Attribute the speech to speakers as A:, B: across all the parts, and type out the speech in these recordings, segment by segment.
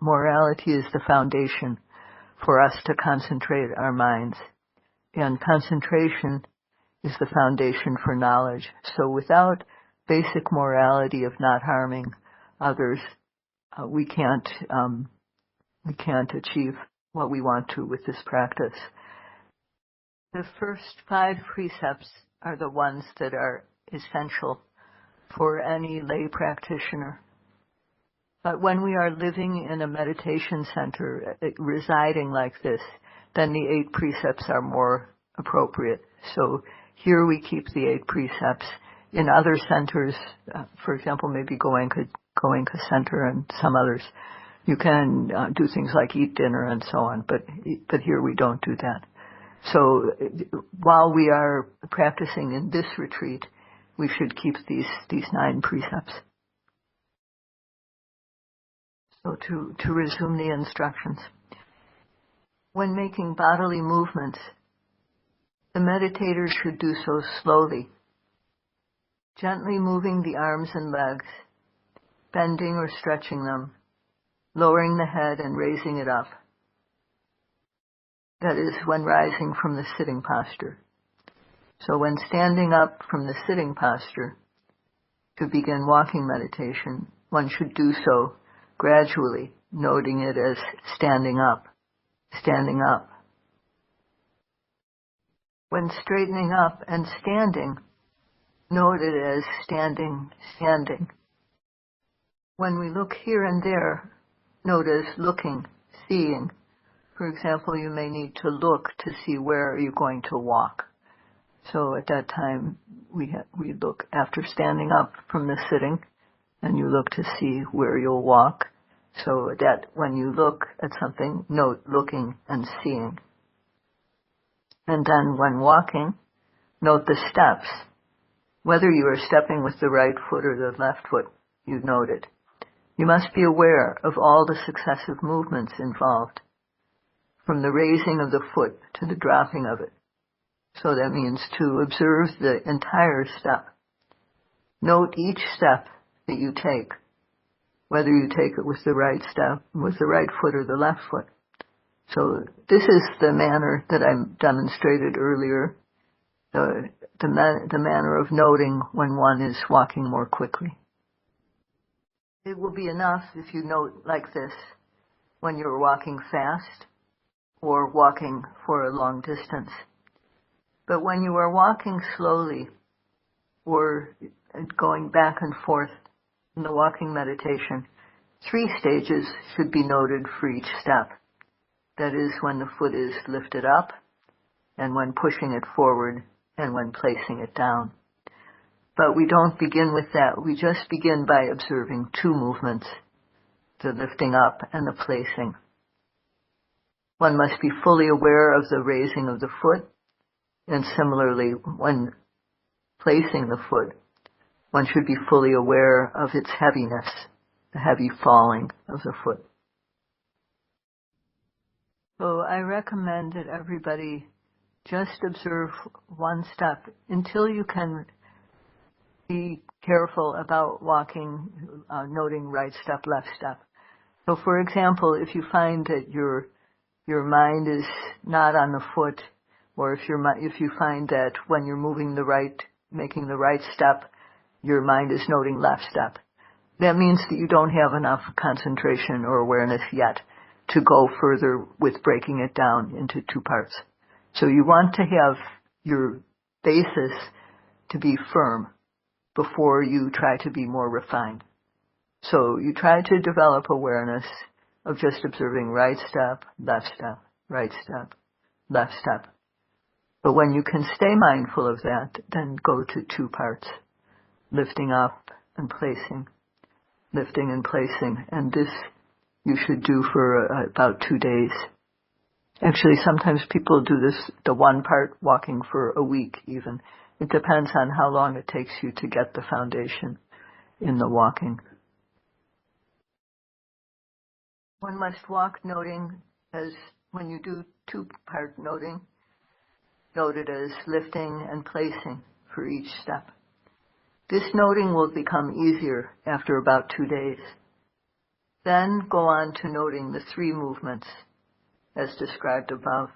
A: morality is the foundation for us to concentrate our minds. And concentration is the foundation for knowledge. So without basic morality of not harming others, we can't achieve what we want to with this practice. The first 5 precepts are the ones that are essential for any lay practitioner. But when we are living in a meditation center, residing like this, then the 8 precepts are more appropriate. So here we keep the 8 precepts. In other centers, for example, maybe Goenka Center and some others, you can do things like eat dinner and so on, but here we don't do that. So while we are practicing in this retreat, we should keep these 9 precepts. So to resume the instructions. When making bodily movements, the meditator should do so slowly, gently moving the arms and legs, bending or stretching them, lowering the head and raising it up. That is, when rising from the sitting posture. So when standing up from the sitting posture to begin walking meditation, one should do so gradually, noting it as standing up, standing up. When straightening up and standing, note it as standing, standing. When we look here and there, note as looking, seeing. For example, you may need to look to see where you're going to walk. So at that time, we look after standing up from the sitting, and you look to see where you'll walk. So that when you look at something, note looking and seeing. And then when walking, note the steps. Whether you are stepping with the right foot or the left foot, you note it. You must be aware of all the successive movements involved, from the raising of the foot to the dropping of it. So that means to observe the entire step. Note each step that you take, whether you take it with the right step, with the right foot or the left foot. So this is the manner that I demonstrated earlier, the manner of noting when one is walking more quickly. It will be enough if you note like this when you're walking fast or walking for a long distance. But when you are walking slowly or going back and forth in the walking meditation, 3 stages should be noted for each step. That is, when the foot is lifted up, and when pushing it forward, and when placing it down. But we don't begin with that. We just begin by observing 2 movements, the lifting up and the placing. One must be fully aware of the raising of the foot, and similarly, when placing the foot, one should be fully aware of its heaviness, the heavy falling of the foot. So I recommend that everybody just observe 1 step until you can be careful about walking, noting right step, left step. So for example, if you find that your mind is not on the foot, or if you find that when you're making the right step, your mind is noting left step, that means that you don't have enough concentration or awareness yet to go further with breaking it down into 2 parts. So you want to have your basis to be firm before you try to be more refined. So you try to develop awareness of just observing right step, left step, right step, left step. But when you can stay mindful of that, then go to 2 parts, lifting up and placing, lifting and placing. And this you should do for about 2 days. Actually, sometimes people do this, the 1 part walking for a week even. It depends on how long it takes you to get the foundation in the walking. One must walk noting as, when you do 2-part noting, note it as lifting and placing for each step. This noting will become easier after about 2 days. Then go on to noting the three movements as described above: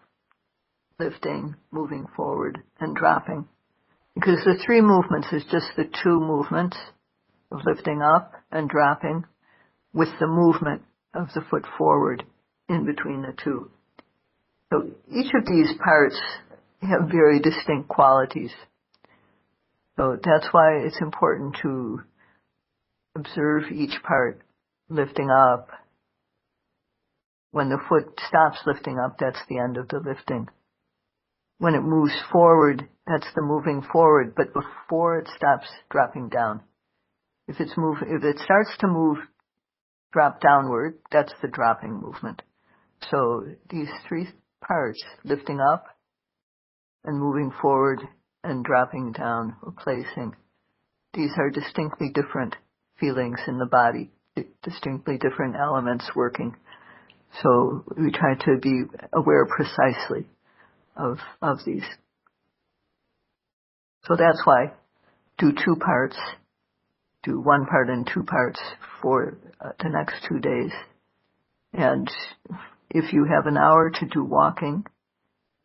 A: lifting, moving forward, and dropping. Because the three movements is just the two movements of lifting up and dropping with the movement of the foot forward in between the two. So each of these parts have very distinct qualities. So that's why it's important to observe each part lifting up. When the foot stops lifting up, that's the end of the lifting. When it moves forward, that's the moving forward, but before it stops dropping down. If it starts to move, drop downward, that's the dropping movement. So these three parts, lifting up and moving forward and dropping down or placing, these are distinctly different feelings in the body, distinctly different elements working. So we try to be aware precisely of these. So that's why do two parts, do one part and two parts for the next 2 days. And if you have an hour to do walking,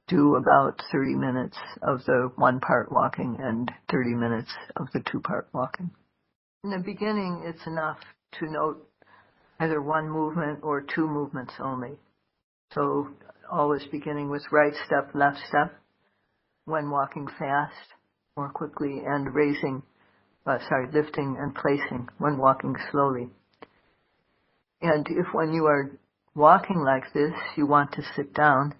A: do about 30 minutes of the one part walking and 30 minutes of the two part walking. In the beginning, it's enough to note either one movement or two movements only. So always beginning with right step, left step, when walking fast, more quickly, and lifting and placing when walking slowly. And if when you are walking like this, you want to sit down,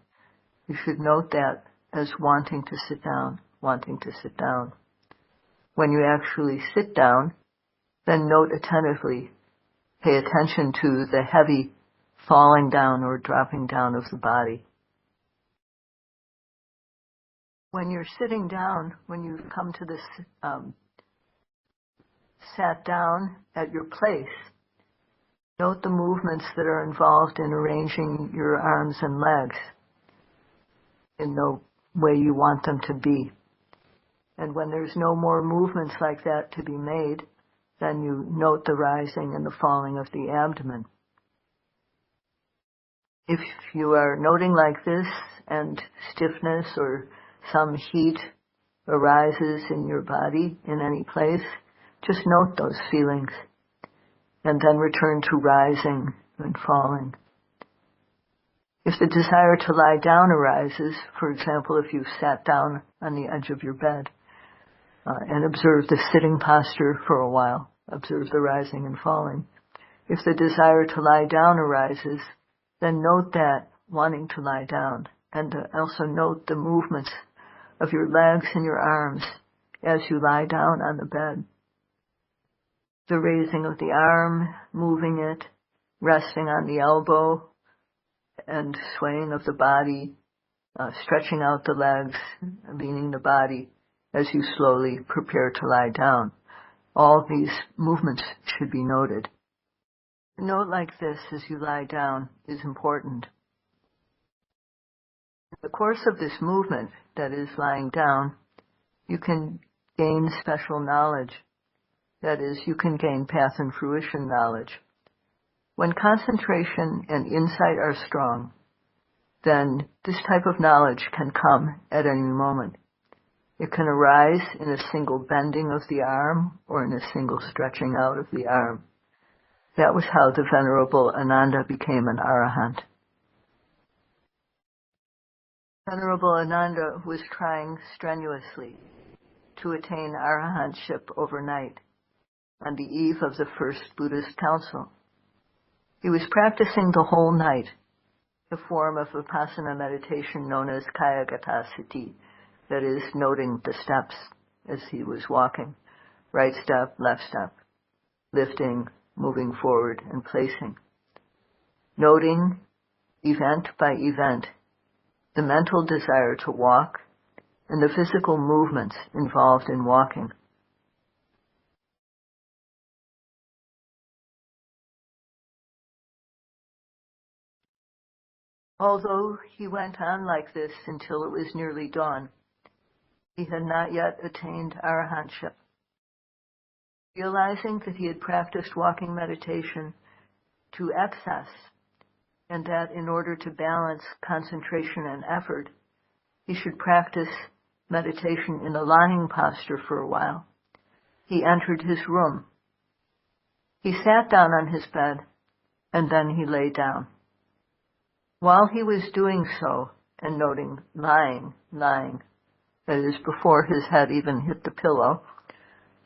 A: you should note that as wanting to sit down, wanting to sit down. When you actually sit down, then note attentively, pay attention to the heavy falling down or dropping down of the body. When you're sitting down, when you come to this sat down at your place, note the movements that are involved in arranging your arms and legs in the way you want them to be. And when there's no more movements like that to be made, then you note the rising and the falling of the abdomen. If you are noting like this and stiffness or some heat arises in your body in any place, just note those feelings and then return to rising and falling. If the desire to lie down arises, for example, if you sat down on the edge of your bed and observe the sitting posture for a while, observe the rising and falling. If the desire to lie down arises, then note that wanting to lie down, and also note the movements of your legs and your arms as you lie down on the bed. The raising of the arm, moving it, resting on the elbow, and swaying of the body, stretching out the legs, leaning the body as you slowly prepare to lie down. All these movements should be noted. A note like this as you lie down is important. In the course of this movement, that is lying down, you can gain special knowledge. That is, you can gain path and fruition knowledge. When concentration and insight are strong, then this type of knowledge can come at any moment. It can arise in a single bending of the arm or in a single stretching out of the arm. That was how the Venerable Ananda became an arahant. Venerable Ananda was trying strenuously to attain arahantship overnight on the eve of the first Buddhist council. He was practicing the whole night, the form of vipassana meditation known as Kayagata Sati, that is, noting the steps as he was walking, right step, left step, lifting, moving forward, and placing. Noting, event by event, the mental desire to walk and the physical movements involved in walking. Although he went on like this until it was nearly dawn, he had not yet attained arahantship. Realizing that he had practiced walking meditation to excess, and that in order to balance concentration and effort, he should practice meditation in a lying posture for a while. He entered his room. He sat down on his bed, and then he lay down. While he was doing so, and noting lying, that is, before his head even hit the pillow,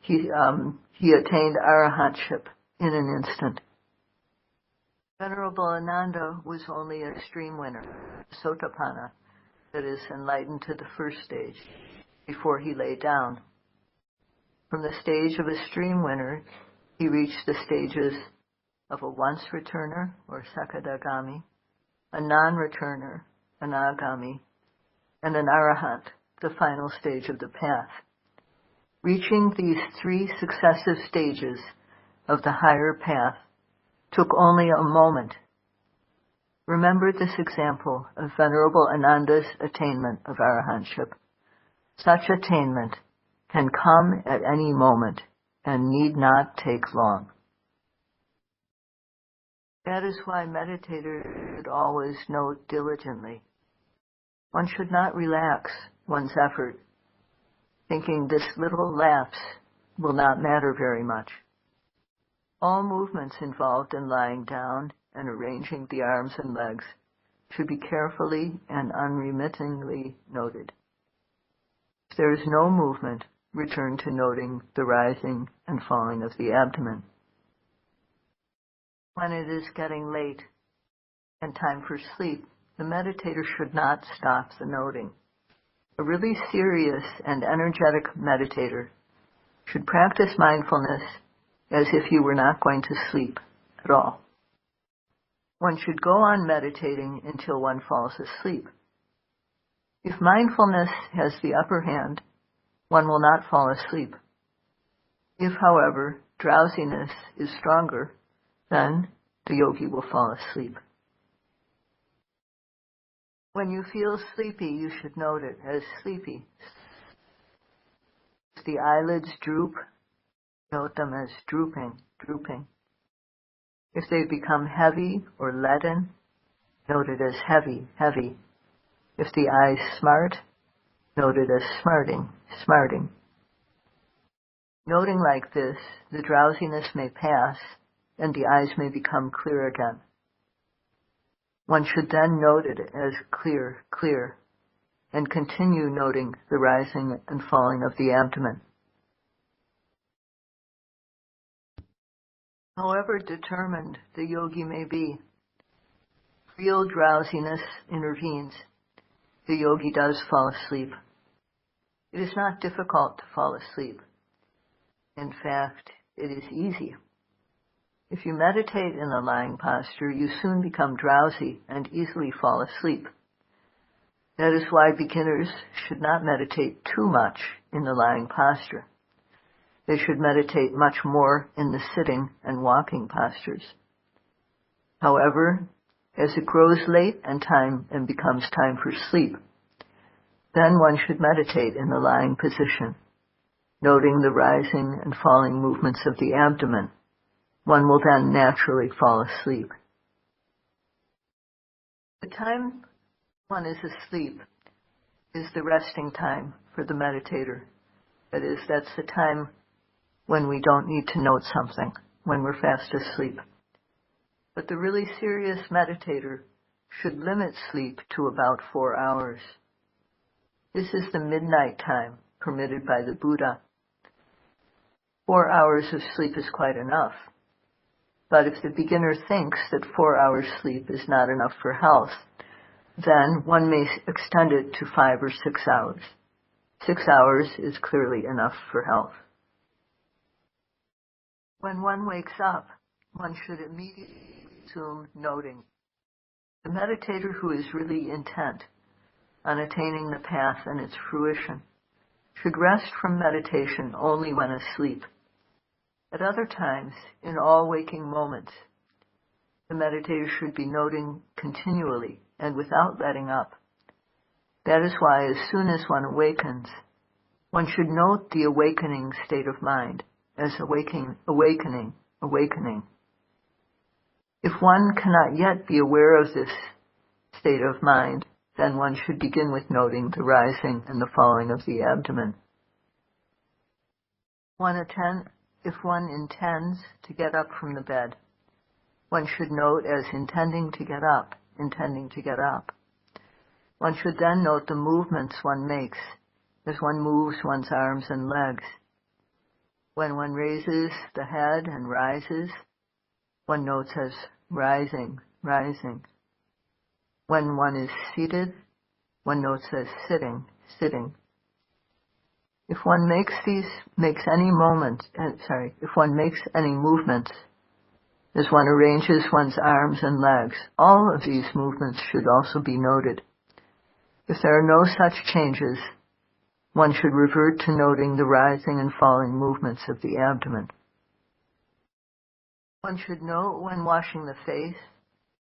A: he attained arahantship in an instant. Venerable Ananda was only a stream winner, Sotapanna, that is, enlightened to the first stage, before he lay down. From the stage of a stream winner, he reached the stages of a once-returner, or Sakadagami, a non-returner, Anagami, and an arahant, the final stage of the path. Reaching these three successive stages of the higher path took only a moment. Remember this example of Venerable Ananda's attainment of arahantship. Such attainment can come at any moment and need not take long. That is why meditators should always note diligently. One should not relax one's effort, thinking this little lapse will not matter very much. All movements involved in lying down and arranging the arms and legs should be carefully and unremittingly noted. If there is no movement, return to noting the rising and falling of the abdomen. When it is getting late and time for sleep, the meditator should not stop the noting. A really serious and energetic meditator should practice mindfulness as if you were not going to sleep at all. One should go on meditating until one falls asleep. If mindfulness has the upper hand, one will not fall asleep. If, however, drowsiness is stronger, then the yogi will fall asleep. When you feel sleepy, you should note it as sleepy. If the eyelids droop, note them as drooping. If they become heavy or leaden, note it as heavy. If the eyes smart, note it as smarting. Noting like this, the drowsiness may pass and the eyes may become clear again. One should then note it as clear, and continue noting the rising and falling of the abdomen. However determined the yogi may be, real drowsiness intervenes. The yogi does fall asleep. It is not difficult to fall asleep. In fact, it is easy. If you meditate in a lying posture, you soon become drowsy and easily fall asleep. That is why beginners should not meditate too much in the lying posture. They should meditate much more in the sitting and walking postures. However, as it grows late and becomes time for sleep, then one should meditate in the lying position, noting the rising and falling movements of the abdomen. One will then naturally fall asleep. The time one is asleep is the resting time for the meditator. That is, that's the time when we don't need to note something, when we're fast asleep. But the really serious meditator should limit sleep to about 4 hours. This is the midnight time permitted by the Buddha. 4 hours of sleep is quite enough. But if the beginner thinks that 4 hours sleep is not enough for health, then one may extend it to 5 or 6 hours. 6 hours is clearly enough for health. When one wakes up, one should immediately resume noting. The meditator who is really intent on attaining the path and its fruition should rest from meditation only when asleep. At other times, in all waking moments, the meditator should be noting continually and without letting up. That is why as soon as one awakens, one should note the awakening state of mind as awakening. If one cannot yet be aware of this state of mind, then one should begin with noting the rising and the falling of the abdomen. If one intends to get up from the bed, one should note as intending to get up, intending to get up. One should then note the movements one makes as one moves one's arms and legs. When one raises the head and rises, one notes as rising, rising. When one is seated, one notes as sitting, sitting. If one makes any movements, as one arranges one's arms and legs, all of these movements should also be noted. If there are no such changes, one should revert to noting the rising and falling movements of the abdomen. One should note when washing the face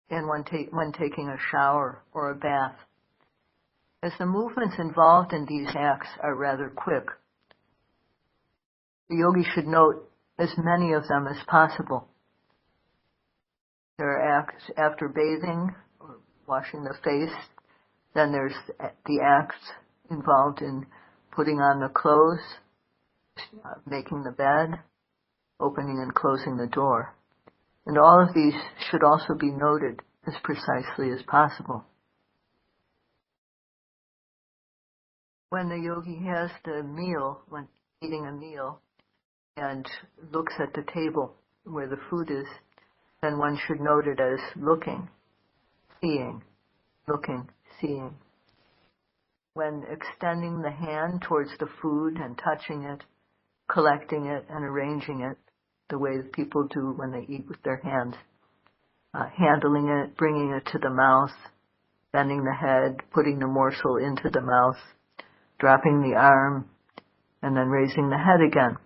A: and when taking a shower or a bath, as the movements involved in these acts are rather quick. The yogi should note as many of them as possible. There are acts after bathing or washing the face. Then there's the acts involved in putting on the clothes, making the bed, opening and closing the door. And all of these should also be noted as precisely as possible. When the yogi has the meal, when eating a meal, and looks at the table where the food is, then one should note it as looking, seeing, looking, seeing. When extending the hand towards the food and touching it, collecting it and arranging it, the way that people do when they eat with their hands, handling it, bringing it to the mouth, bending the head, putting the morsel into the mouth, dropping the arm, and then raising the head again.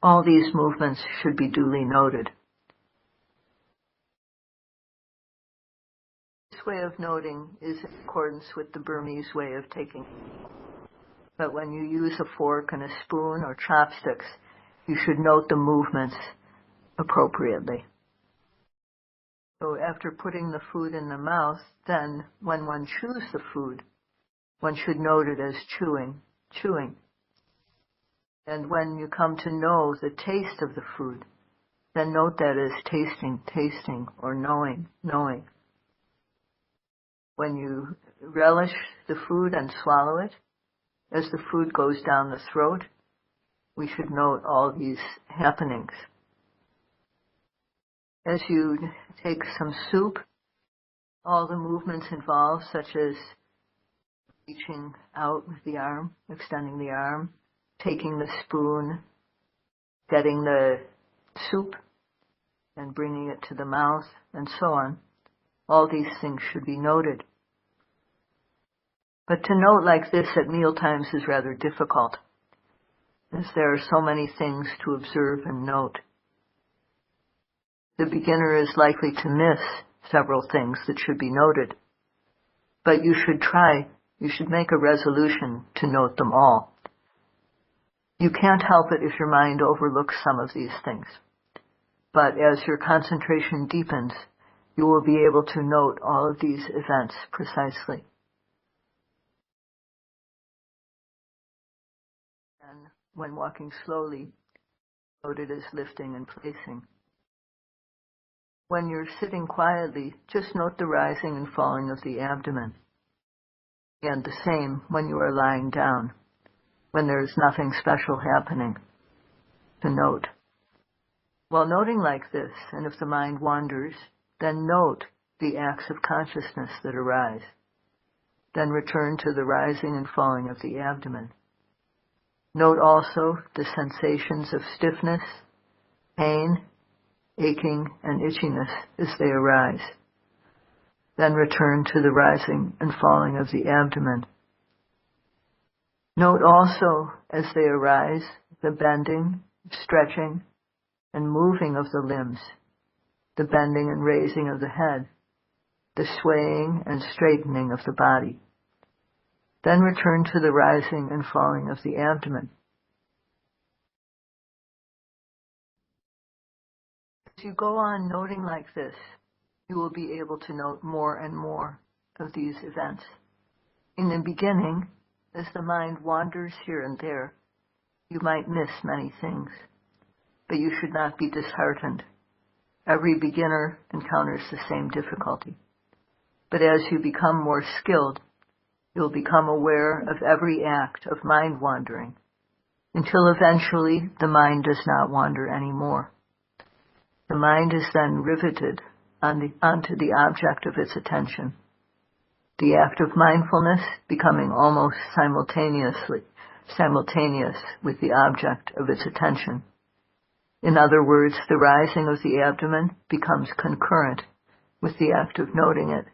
A: All these movements should be duly noted. This way of noting is in accordance with the Burmese way of taking. But when you use a fork and a spoon or chopsticks, you should note the movements appropriately. So after putting the food in the mouth, then when one chews the food, one should note it as chewing, chewing. And when you come to know the taste of the food, then note that as tasting, tasting, or knowing, knowing. When you relish the food and swallow it, as the food goes down the throat, we should note all these happenings. As you take some soup, all the movements involved, such as reaching out with the arm, extending the arm, taking the spoon, getting the soup and bringing it to the mouth, and so on. All these things should be noted. But to note like this at mealtimes is rather difficult, as there are so many things to observe and note. The beginner is likely to miss several things that should be noted, but you should make a resolution to note them all. You can't help it if your mind overlooks some of these things, but as your concentration deepens, you will be able to note all of these events precisely. And when walking slowly, note it as lifting and placing. When you're sitting quietly, just note the rising and falling of the abdomen. And the same when you are lying down, when there is nothing special happening to note. While noting like this, and if the mind wanders, then note the acts of consciousness that arise. Then return to the rising and falling of the abdomen. Note also the sensations of stiffness, pain, aching, and itchiness as they arise. Then return to the rising and falling of the abdomen. Note also, as they arise, the bending, stretching, and moving of the limbs, the bending and raising of the head, the swaying and straightening of the body. Then return to the rising and falling of the abdomen. As you go on noting like this, you will be able to note more and more of these events. In the beginning, as the mind wanders here and there, you might miss many things, but you should not be disheartened. Every beginner encounters the same difficulty. But as you become more skilled, you'll become aware of every act of mind wandering, until eventually the mind does not wander anymore. The mind is then riveted onto the object of its attention, the act of mindfulness becoming almost simultaneous with the object of its attention. In other words, the rising of the abdomen becomes concurrent with the act of noting it,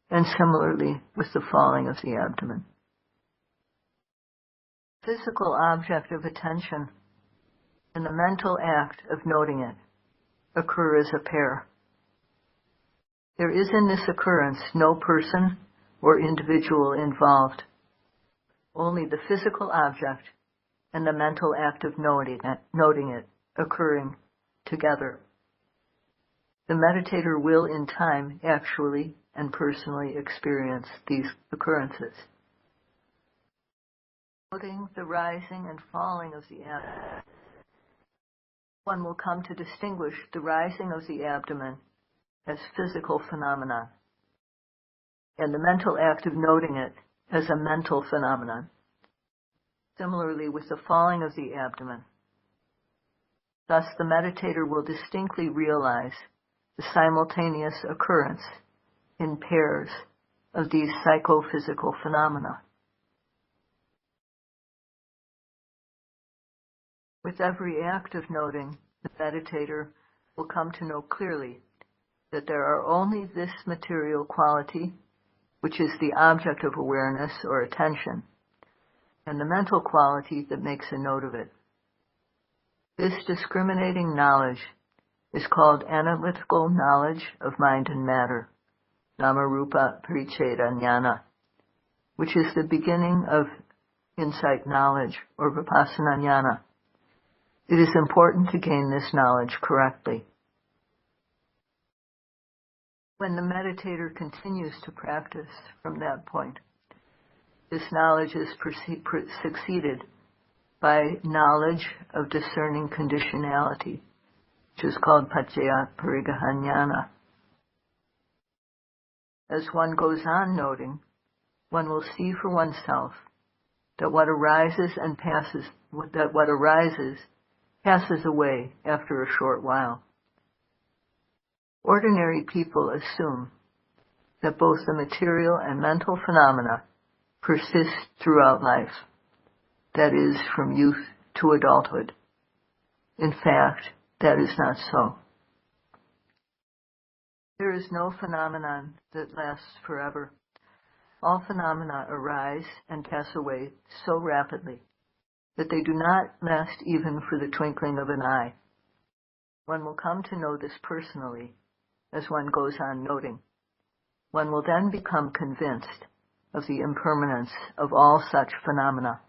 A: and similarly with the falling of the abdomen. Physical object of attention and the mental act of noting it occur as a pair. There is in this occurrence no person or individual involved, only the physical object and the mental act of noting it occurring together. The meditator will in time actually and personally experience these occurrences. Noting the rising and falling of the abdomen, one will come to distinguish the rising of the abdomen as physical phenomena, and the mental act of noting it as a mental phenomenon. Similarly with the falling of the abdomen. Thus the meditator will distinctly realize the simultaneous occurrence in pairs of these psychophysical phenomena. With every act of noting, the meditator will come to know clearly that there are only this material quality, which is the object of awareness or attention, and the mental quality that makes a note of it. This discriminating knowledge is called analytical knowledge of mind and matter, Namarupa Paricheda Jnana, which is the beginning of insight knowledge or Vipassana Jnana. It is important to gain this knowledge correctly. When the meditator continues to practice from that point, this knowledge is succeeded by knowledge of discerning conditionality, which is called Paccaya Parigaha Jnana. As one goes on noting, one will see for oneself that what arises passes away after a short while. Ordinary people assume that both the material and mental phenomena persist throughout life, that is, from youth to adulthood. In fact, that is not so. There is no phenomenon that lasts forever. All phenomena arise and pass away so rapidly that they do not last even for the twinkling of an eye. One will come to know this personally as one goes on noting. One will then become convinced of the impermanence of all such phenomena.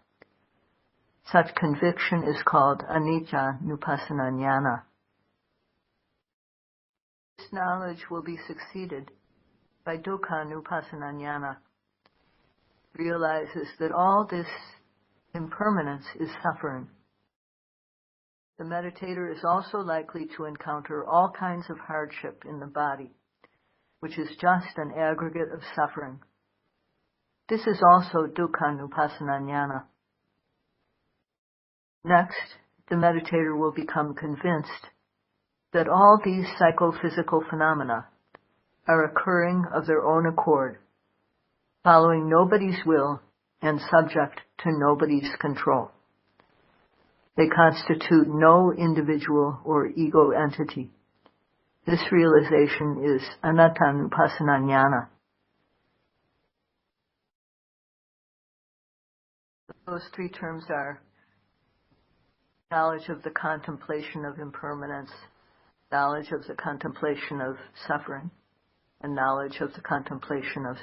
A: Such conviction is called anicca nupassana jnana. This knowledge will be succeeded by dukkha nupassana jnana. Realizes that all this impermanence is suffering. The meditator is also likely to encounter all kinds of hardship in the body, which is just an aggregate of suffering. This is also dukkha nupassana jnana. Next, the meditator will become convinced that all these psychophysical phenomena are occurring of their own accord, following nobody's will and subject to nobody's control. They constitute no individual or ego entity. This realization is anattanupassana jnana. Those three terms are knowledge of the contemplation of impermanence, knowledge of the contemplation of suffering, and knowledge of the contemplation of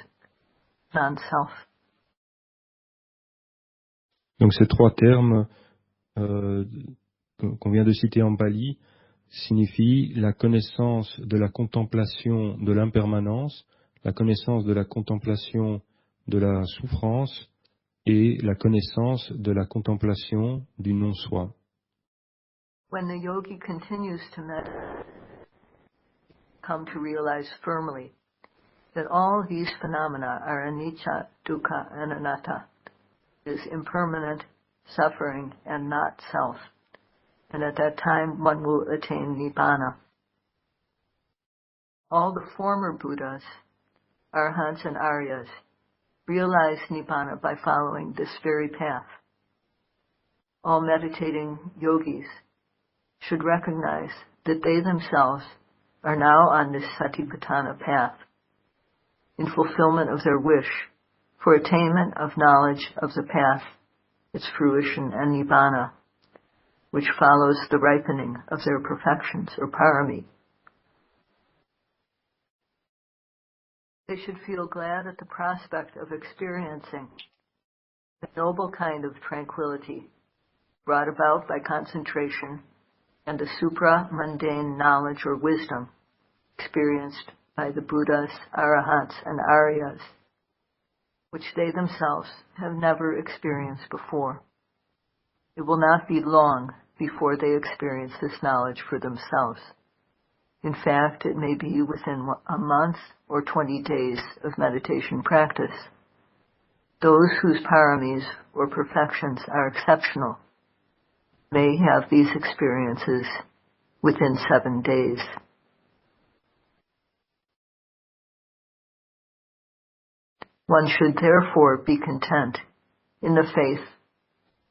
A: non-self.
B: Donc ces trois termes qu'on vient de citer en pali signifie la connaissance de la contemplation de l'impermanence, la connaissance de la contemplation de la souffrance et la connaissance de la contemplation du non-soi.
A: When the yogi continues to meditate, come to realize firmly that all these phenomena are anicca, dukkha, and anatta, is impermanent, suffering, and not self. And at that time one will attain Nibbana. All the former Buddhas, Arhants, and Aryas realized Nibbana by following this very path. All meditating yogis should recognize that they themselves are now on this Satipatthana path, in fulfillment of their wish for attainment of knowledge of the path, its fruition, and Nibbana, which follows the ripening of their perfections or parami. They should feel glad at the prospect of experiencing a noble kind of tranquility brought about by concentration and the supra-mundane knowledge or wisdom experienced by the Buddhas, Arahants, and Aryas, which they themselves have never experienced before. It will not be long before they experience this knowledge for themselves. In fact, it may be within a month or 20 days of meditation practice. Those whose paramis or perfections are exceptional may have these experiences within 7 days. One should therefore be content in the faith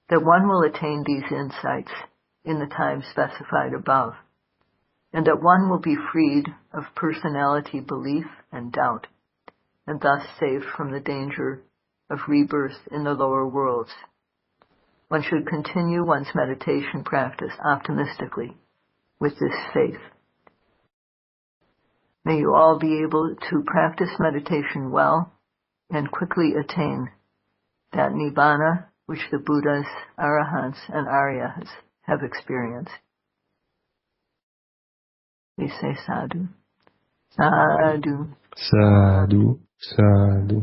A: that one will attain these insights in the time specified above, and that one will be freed of personality belief and doubt, and thus saved from the danger of rebirth in the lower worlds. One should continue one's meditation practice optimistically with this faith. May you all be able to practice meditation well and quickly attain that Nibbana which the Buddhas, Arahants, and Aryas have experienced. We say sadhu. Sadhu.
B: Sadhu, sadhu.